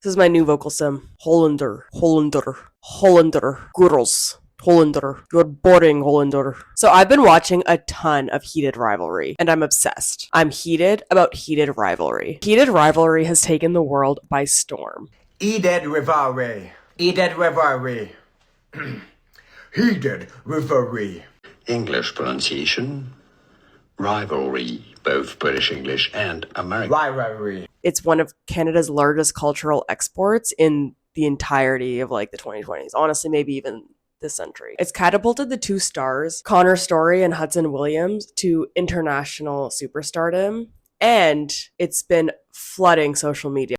This is my new vocal sim. Hollander, Hollander, Hollander, girls. Hollander. You're boring, Hollander. So I've been watching a ton of Heated Rivalry, and I'm obsessed. I'm heated about Heated Rivalry. Heated Rivalry has taken the world by storm. Heated Rivalry. Heated Rivalry. Heated Rivalry. English pronunciation, rivalry, both British English and American. Rivalry. It's one of Canada's largest cultural exports in the entirety of like the 2020s. Honestly, maybe even this century. It's catapulted the two stars, Connor Story and Hudson Williams, to international superstardom, and it's been flooding social media.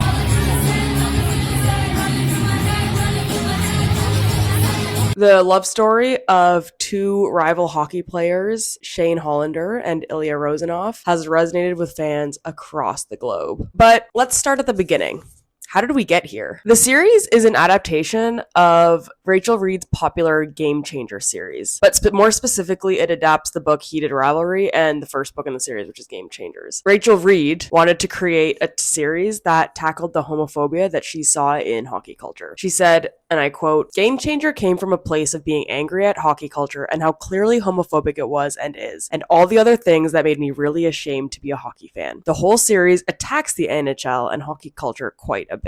The love story of two rival hockey players, Shane Hollander and Ilya Rozanov, has resonated with fans across the globe. But let's start at the beginning. How did we get here? The series is an adaptation of Rachel Reed's popular Game Changer series, but more specifically, it adapts the book Heated Rivalry and the first book in the series, which is Game Changers. Rachel Reed wanted to create a series that tackled the homophobia that she saw in hockey culture. She said, and I quote, "Game Changer came from a place of being angry at hockey culture and how clearly homophobic it was and is, and all the other things that made me really ashamed to be a hockey fan. The whole series attacks the NHL and hockey culture quite a bit."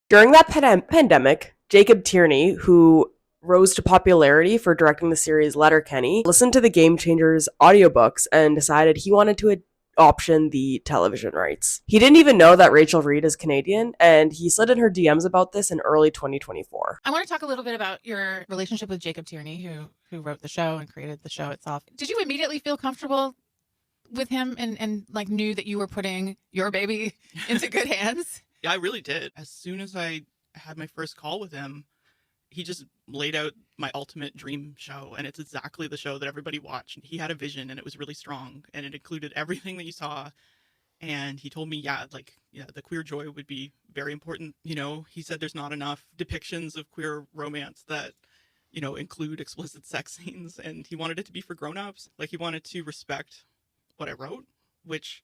During that pandemic, Jacob Tierney, who rose to popularity for directing the series Letterkenny, listened to the Game Changers audiobooks and decided he wanted to option the television rights. He didn't even know that Rachel Reed is Canadian, and he slid in her DMs about this in early 2024. I want to talk a little bit about your relationship with Jacob Tierney, who wrote the show and created the show itself. Did you immediately feel comfortable with him and like knew that you were putting your baby into good hands? Yeah, I really did. As soon as I had my first call with him, he just laid out my ultimate dream show, and it's exactly the show that everybody watched. He had a vision, and it was really strong, and it included everything that you saw. And he told me, the queer joy would be very important. You know, he said there's not enough depictions of queer romance that, you know, include explicit sex scenes, and he wanted it to be for grown-ups. Like, he wanted to respect what I wrote, which,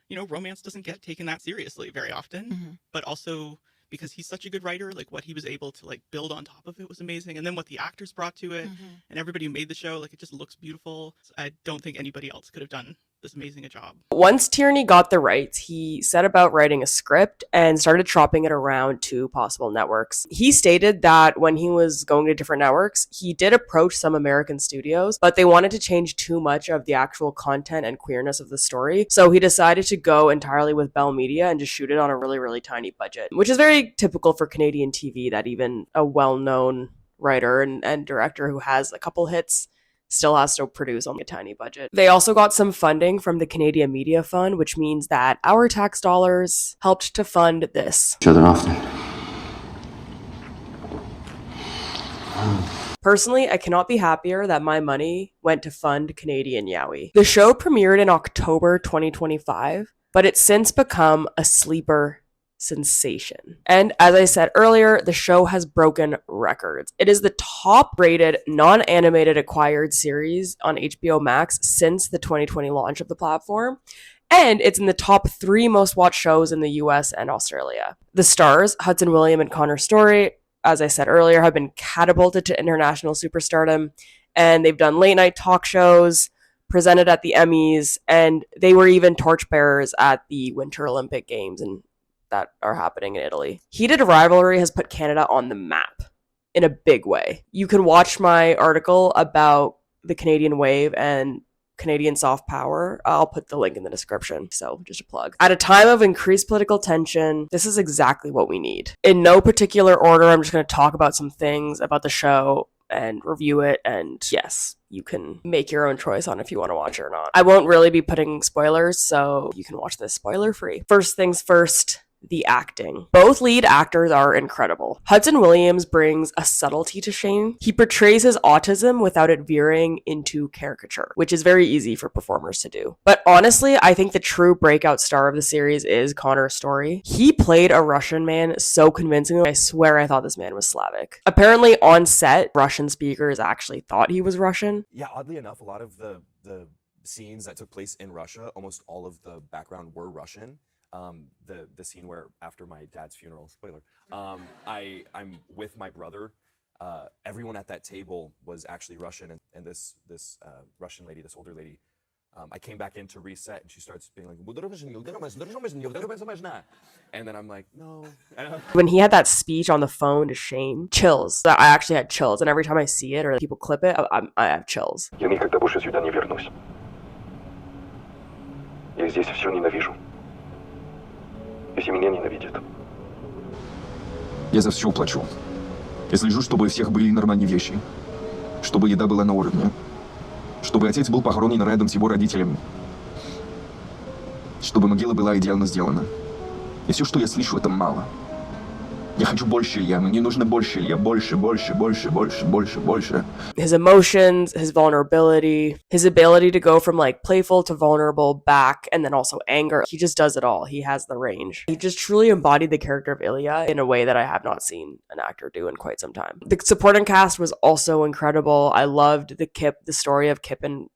you know, romance doesn't get taken that seriously very often, but also because he's such a good writer, like what he was able to like build on top of it was amazing. And then what the actors brought to it and everybody who made the show, like it just looks beautiful. I don't think anybody else could have done this amazing a job. Once Tierney got the rights, he set about writing a script and started shopping it around to possible networks. He stated that when he was going to different networks, he did approach some American studios, but they wanted to change too much of the actual content and queerness of the story. So he decided to go entirely with Bell Media and just shoot it on a really, really tiny budget, which is very typical for Canadian TV, that even a well-known writer and director who has a couple hits still has to produce on a tiny budget. They also got some funding from the Canadian Media Fund, which means that our tax dollars helped to fund this. Each other often. Personally, I cannot be happier that my money went to fund Canadian Yowie. The show premiered in October 2025, but it's since become a sleeper sensation. And as I said earlier, the show has broken records. It is the top rated non-animated acquired series on HBO Max since the 2020 launch of the platform. And it's in the top 3 most watched shows in the US and Australia. The stars, Hudson Williams and Connor Story, as I said earlier, have been catapulted to international superstardom. And they've done late night talk shows, presented at the Emmys, and they were even torchbearers at the Winter Olympic Games and that are happening in Italy. Heated Rivalry has put Canada on the map in a big way. You can watch my article about the Canadian wave and Canadian soft power. I'll put the link in the description, so just a plug. At a time of increased political tension, this is exactly what we need. In no particular order, I'm just going to talk about some things about the show and review it, and yes, you can make your own choice on if you want to watch it or not. I won't really be putting spoilers, so you can watch this spoiler free. First things first, the acting. Both lead actors are incredible. Hudson Williams brings a subtlety to Shane. He portrays his autism without it veering into caricature, which is very easy for performers to do. But honestly, I think the true breakout star of the series is Connor Story. He played a Russian man so convincingly, I swear I thought this man was Slavic. Apparently on set, Russian speakers actually thought he was Russian. Yeah, oddly enough, a lot of the scenes that took place in Russia, almost all of the background were Russian. The scene where after my dad's funeral, spoiler, I'm with my brother. Everyone at that table was actually Russian, and this Russian lady, this older lady, I came back in to reset, and she starts being like, and then I'm like, no. When he had that speech on the phone to Shane, chills. I actually had chills, and every time I see it or people clip it, I have chills. Я никогда больше сюда не вернусь. Я здесь все ненавижу. И все меня ненавидят. Я за все плачу. Я слежу, чтобы у всех были нормальные вещи. Чтобы еда была на уровне. Чтобы отец был похоронен рядом с его родителями. Чтобы могила была идеально сделана. И все, что я слышу, это мало. Я хочу больше, мне нужно больше, больше. His emotions, his vulnerability, his ability to go from like playful to vulnerable back, and then also anger. He just does it all. He has the range. He just truly embodied the character of Ilya in a way that I have not seen an actor do in quite some time. The supporting cast was also incredible. I loved the story of Kip and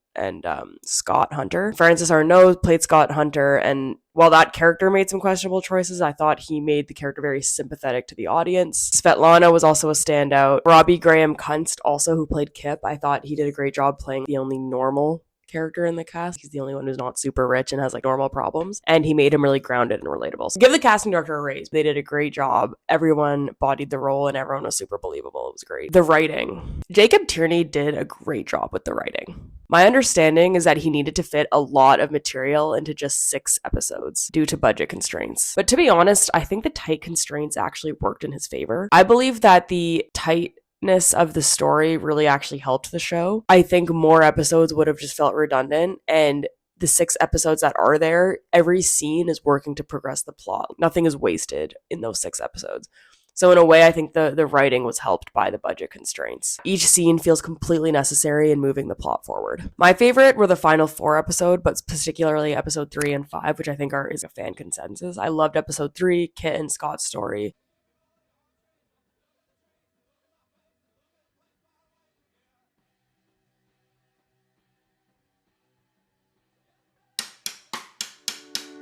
Scott Hunter. Francis Arnault played Scott Hunter, and while that character made some questionable choices, I thought he made the character very sympathetic to the audience. Svetlana was also a standout. Robbie Graham Kunst, also who played Kip, I thought he did a great job playing the only normal character in the cast. He's the only one who's not super rich and has like normal problems, and he made him really grounded and relatable. So give the casting director a raise. They did a great job. Everyone bodied the role and everyone was super believable. It was great. The writing. Jacob Tierney did a great job with the writing. My understanding is that he needed to fit a lot of material into just 6 episodes due to budget constraints. But to be honest, I think the tight constraints actually worked in his favor. I believe that the tightness of the story really actually helped the show. I think more episodes would have just felt redundant, and the 6 episodes that are there, every scene is working to progress the plot. Nothing is wasted in those 6 episodes. So in a way, I think the writing was helped by the budget constraints. Each scene feels completely necessary in moving the plot forward. My favorite were the final 4 episodes, but particularly episode 3 and 5, which I think is a fan consensus. I loved episode 3, Kit and Scott's story.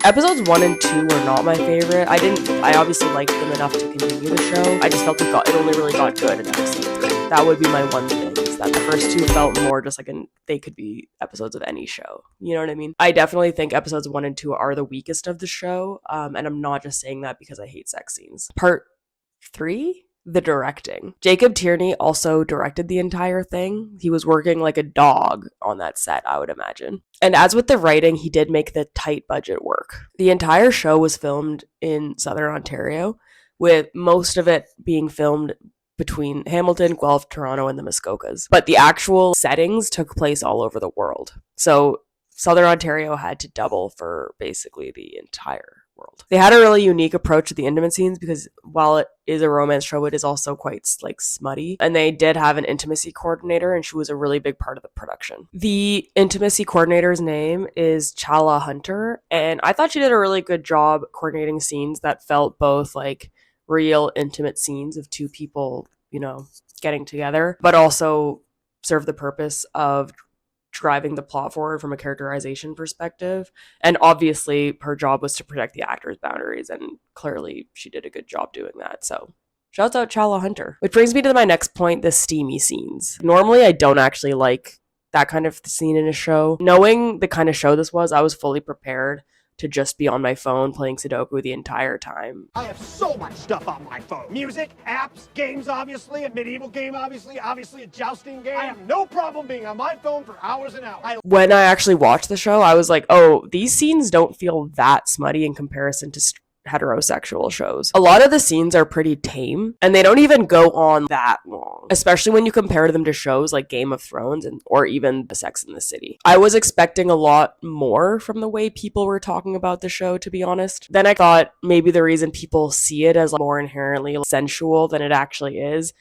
Episodes 1 and 2 were not my favorite. I obviously liked them enough to continue the show. I just felt it only really got good in episode 3. That would be my one thing, is that the first 2 felt more just like they could be episodes of any show. You know what I mean? I definitely think episodes 1 and 2 are the weakest of the show, and I'm not just saying that because I hate sex scenes. Part 3? The directing. Jacob Tierney also directed the entire thing. He was working like a dog on that set, I would imagine. And as with the writing, he did make the tight budget work. The entire show was filmed in Southern Ontario, with most of it being filmed between Hamilton, Guelph, Toronto, and the Muskokas. But the actual settings took place all over the world. So Southern Ontario had to double for basically the entire world. They had a really unique approach to the intimate scenes because while it is a romance show, it is also quite like smutty. And they did have an intimacy coordinator, and she was a really big part of the production. The intimacy coordinator's name is Chala Hunter, and I thought she did a really good job coordinating scenes that felt both like real intimate scenes of 2 people, getting together, but also serve the purpose of driving the plot forward from a characterization perspective. And obviously her job was to protect the actor's boundaries, and clearly she did a good job doing that. So shouts out Chala Hunter. Which brings me to my next point, the steamy scenes. Normally I don't actually like that kind of scene in a show. Knowing the kind of show this was, I was fully prepared to just be on my phone playing Sudoku the entire time. I have so much stuff on my phone. Music, apps, games, obviously, a medieval game, obviously a jousting game. I have no problem being on my phone for hours and hours. When I actually watched the show, I was like, oh, these scenes don't feel that smutty in comparison to heterosexual shows. A lot of the scenes are pretty tame, and they don't even go on that long, especially when you compare them to shows like Game of Thrones or even The Sex and the City. I was expecting a lot more from the way people were talking about the show, to be honest. Then I thought maybe the reason people see it as more inherently sensual than it actually is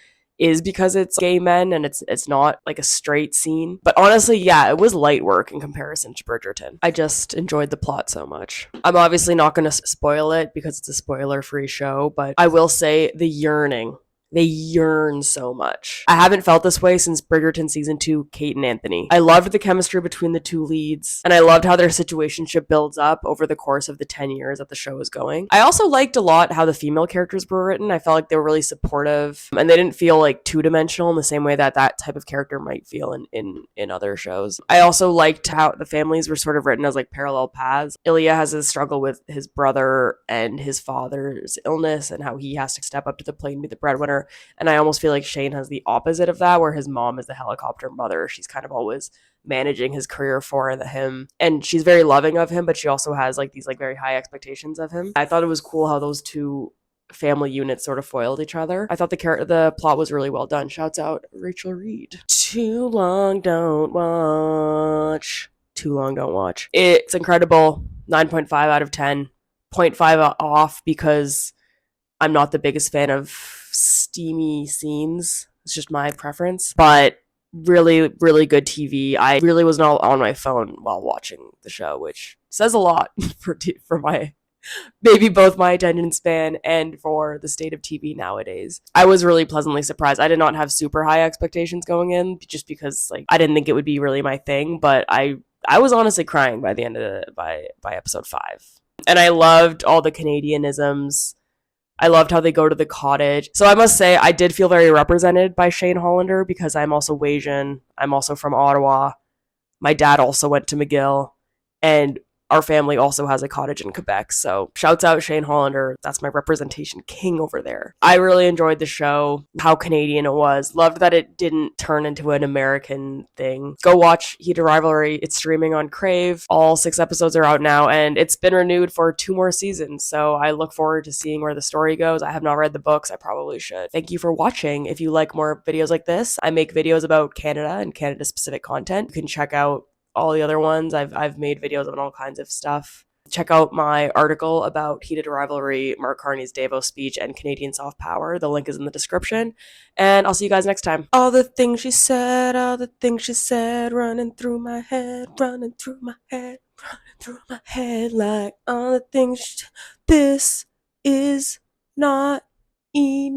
because it's gay men and it's not like a straight scene. But honestly, yeah, it was light work in comparison to Bridgerton. I just enjoyed the plot so much. I'm obviously not going to spoil it because it's a spoiler-free show, but I will say the yearning They yearn so much. I haven't felt this way since Bridgerton season 2, Kate and Anthony. I loved the chemistry between the two leads, and I loved how their situationship builds up over the course of the 10 years that the show is going. I also liked a lot how the female characters were written. I felt like they were really supportive, and they didn't feel like two-dimensional in the same way that that type of character might feel in other shows. I also liked how the families were sort of written as like parallel paths. Ilya has a struggle with his brother and his father's illness and how he has to step up to the plate and be the breadwinner. And I almost feel like Shane has the opposite of that, where his mom is the helicopter mother. She's kind of always managing his career for him, and she's very loving of him, but she also has like these like very high expectations of him. I thought it was cool how those two family units sort of foiled each other. I thought the plot was really well done. Shouts out Rachel Reed. Too long don't watch. Too long don't watch. It's incredible. 9.5 out of 10. 0.5 off because I'm not the biggest fan of steamy scenes. It's just my preference. But really, really good TV. I really was not on my phone while watching the show, which says a lot for my maybe both my attention span and for the state of TV nowadays. I was really pleasantly surprised. I did not have super high expectations going in just because like I didn't think it would be really my thing, but I was honestly crying by the end of by episode 5. And I loved all the Canadianisms. I loved how they go to the cottage. So I must say, I did feel very represented by Shane Hollander because I'm also Wasian. I'm also from Ottawa. My dad also went to McGill. And our family also has a cottage in Quebec. So shouts out Shane Hollander. That's my representation king over there. I really enjoyed the show, how Canadian it was. Loved that it didn't turn into an American thing. Go watch Heated Rivalry. It's streaming on Crave. All 6 episodes are out now, and it's been renewed for 2 more seasons. So I look forward to seeing where the story goes. I have not read the books. I probably should. Thank you for watching. If you like more videos like this, I make videos about Canada and Canada-specific content. You can check out all the other ones. I've made videos on all kinds of stuff. Check out my article about Heated Rivalry, Mark Carney's Davos speech, and Canadian soft power. The link is in the description. And I'll see you guys next time. All the things she said, running through my head, running through my head, running through my head, like all the things. This is not enough.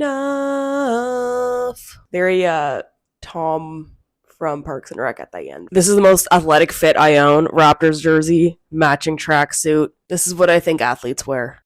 Very Tom from Parks and Rec at the end. This is the most athletic fit I own. Raptors jersey, matching tracksuit. This is what I think athletes wear.